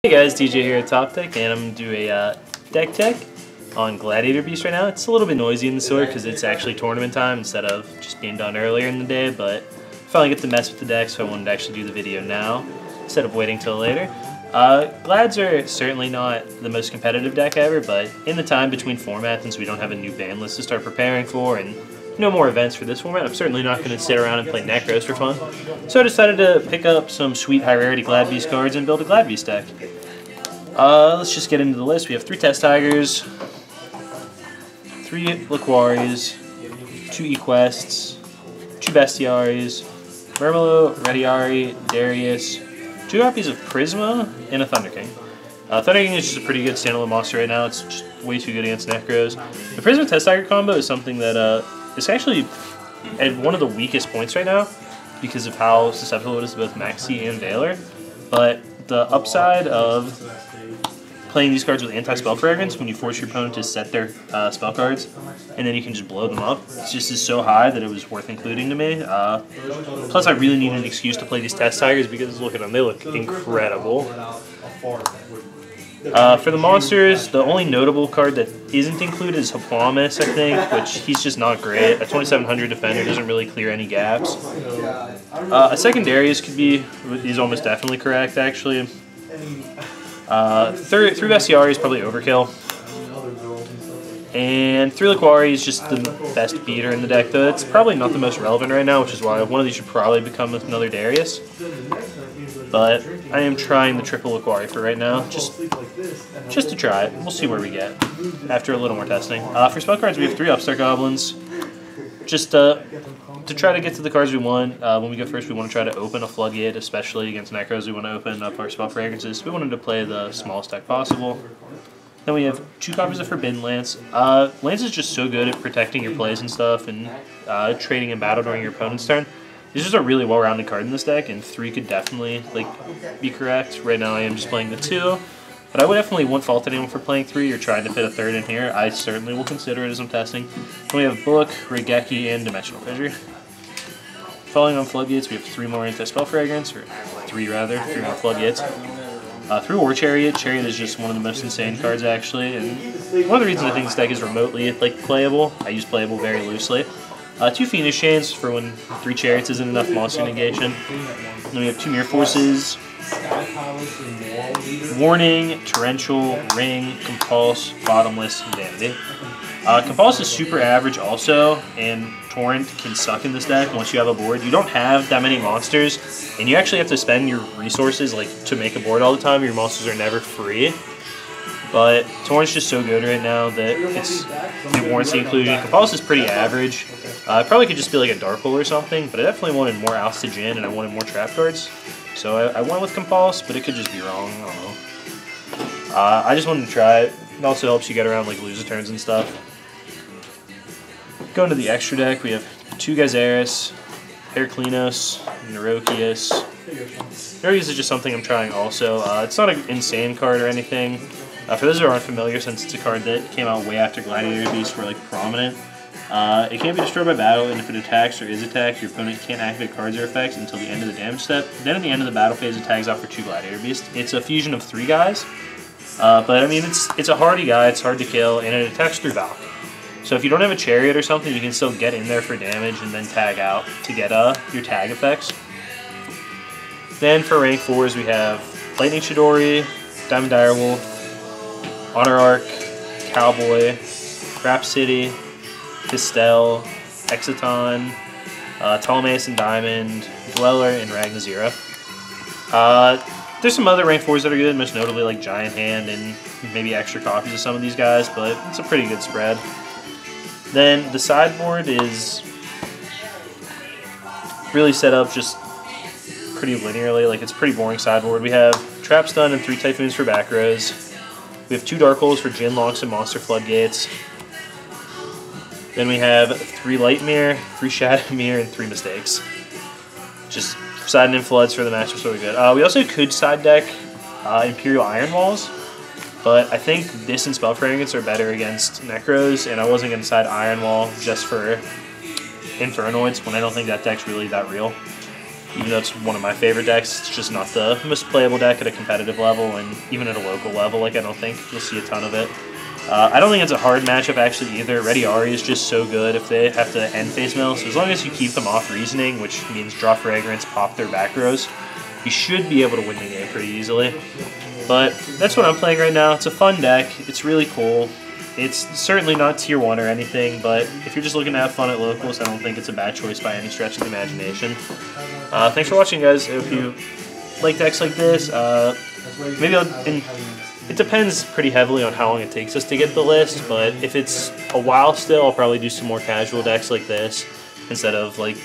Hey guys, DJ here at Top Deck, and I'm going to do a deck tech on Gladiator Beast right now. It's a little bit noisy in the store because it's actually tournament time instead of just being done earlier in the day, but I finally get to mess with the deck, so I wanted to actually do the video now instead of waiting till later. Glads are certainly not the most competitive deck ever, but in the time between formats, since we don't have a new ban list to start preparing for and no more events for this format, I'm certainly not going to sit around and play Necros for fun. So I decided to pick up some sweet high rarity Glad Beast cards and build a Glad Beast deck. Let's just get into the list. We have 3 Test Tigers, 3 Liquaris, 2 Equests, 2 Bestiaries, Murmillo, Rediari, Darius, 2 copies of Prisma, and a Thunder King. Thunder King is just a pretty good standalone monster right now. It's just way too good against Necros. The Prisma Test Tiger combo is something that is actually at one of the weakest points right now because of how susceptible it is to both Maxi and Valor. But the upside of playing these cards with anti-spell fragrance, when you force your opponent to set their spell cards, and then you can just blow them up, it's just is so high that it was worth including to me. Plus, I really need an excuse to play these Test Tigers because look at them, they look incredible. For the monsters, the only notable card that isn't included is Hippolymus, I think, which he's just not great. A 2700 defender doesn't really clear any gaps. A Secondarius is almost definitely correct, actually. 3 Bestiarii is probably overkill. And 3 Liquari is just the best beater in the deck, though it's probably not the most relevant right now, which is why one of these should probably become another Darius. But I am trying the triple Liquari for right now, just to try it. We'll see where we get after a little more testing. For spell cards, we have 3 Upstart Goblins. Just to try to get to the cards we want. When we go first, we want to try to open a Floodgate, especially against Necros. We want to open up our spell fragrances. We wanted to play the smallest deck possible. Then we have 2 copies of Forbidden Lance. Lance is just so good at protecting your plays and stuff and trading in battle during your opponent's turn. This is a really well-rounded card in this deck, and 3 could definitely be correct. Right now I am just playing the 2, but I would definitely won't fault anyone for playing 3 or trying to fit a 3rd in here. I certainly will consider it as I'm testing. Then we have Book, Regeki, and Dimensional Fissure. Following on Floodgates, we have 3 more Anti-Spell Fragrance, or 3 rather, 3 more Floodgates. 3 War Chariot. Chariot is just one of the most insane cards, actually, and one of the reasons I think this deck is remotely playable. I use playable very loosely. 2 Phoenix Chains for when 3 Chariots isn't enough monster negation. And then we have 2 Mirror Forces, Warning, Torrential, Ring, Compulse, Bottomless, and Vanity. Compulse is super average also, and Torrent can suck in this deck once you have a board. You don't have that many monsters, and you actually have to spend your resources to make a board all the time. Your monsters are never free. But Torrent's just so good right now that it warrants the inclusion. Compulse is pretty average. It probably could just be like a Dark Hole or something, but I definitely wanted more Ousted Djinn and I wanted more trap cards. So I went with Compulse, but it could just be wrong. I don't know. I just wanted to try it. It also helps you get around loser turns and stuff. Going to the extra deck, we have 2 Gazaris, Heraclinos, Neurokius. Neurokius is just something I'm trying also. It's not an insane card or anything. For those who aren't familiar, since it's a card that came out way after Gladiator Beasts were prominent, it can't be destroyed by battle, and if it attacks or is attacked, your opponent can't activate cards or effects until the end of the damage step. Then at the end of the battle phase, it tags off for 2 Gladiator Beasts. It's a fusion of 3 guys, but I mean it's a hardy guy, it's hard to kill, and it attacks through Valk. So if you don't have a Chariot or something, you can still get in there for damage and then tag out to get your tag effects. Then for rank 4s, we have Lightning Chidori, Diamond Direwolf, Honor Arc, Cowboy, Rhapsody, Pistel, Exciton, Ptolemaeus and Diamond, Dweller, and Ragnazira. There's some other rank 4s that are good, most notably Giant Hand and maybe extra copies of some of these guys, but it's a pretty good spread. Then the sideboard is really set up just pretty linearly, it's a pretty boring sideboard. We have Trap Stun and 3 Typhoons for back rows. We have 2 Dark Holes for Djinn Locks and Monster Floodgates. Then we have 3 Light Mirror, 3 Shadow Mirror, and 3 Mistakes. Just siding in Floods for the matchup, so we're good. We also could side deck Imperial Iron Walls, but I think this and Spell Fragments are better against Necros, and I wasn't going to side Iron Wall just for Infernoids when I don't think that deck's really that real. even though it's one of my favorite decks. It's just not the most playable deck at a competitive level, and even at a local level, like I don't think you'll see a ton of it. I don't think it's a hard matchup actually either. Ready Ari is just so good if they have to end face mill, so as long as you keep them off reasoning, which means draw Fragrance, pop their back rows, you should be able to win the game pretty easily. But that's what I'm playing right now. It's a fun deck. It's really cool. It's certainly not tier 1 or anything, but if you're just looking to have fun at locals, I don't think it's a bad choice by any stretch of the imagination. Thanks for watching, guys. I hope you like decks like this. Maybe it depends pretty heavily on how long it takes us to get the list, but if it's a while still, I'll probably do some more casual decks like this instead of like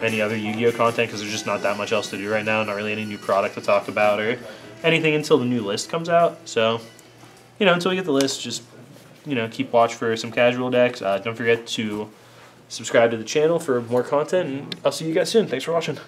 any other Yu-Gi-Oh content, because there's just not that much else to do right now, not really any new product to talk about or anything until the new list comes out. So, until we get the list, just keep watch for some casual decks. Don't forget to subscribe to the channel for more content, and I'll see you guys soon. Thanks for watching.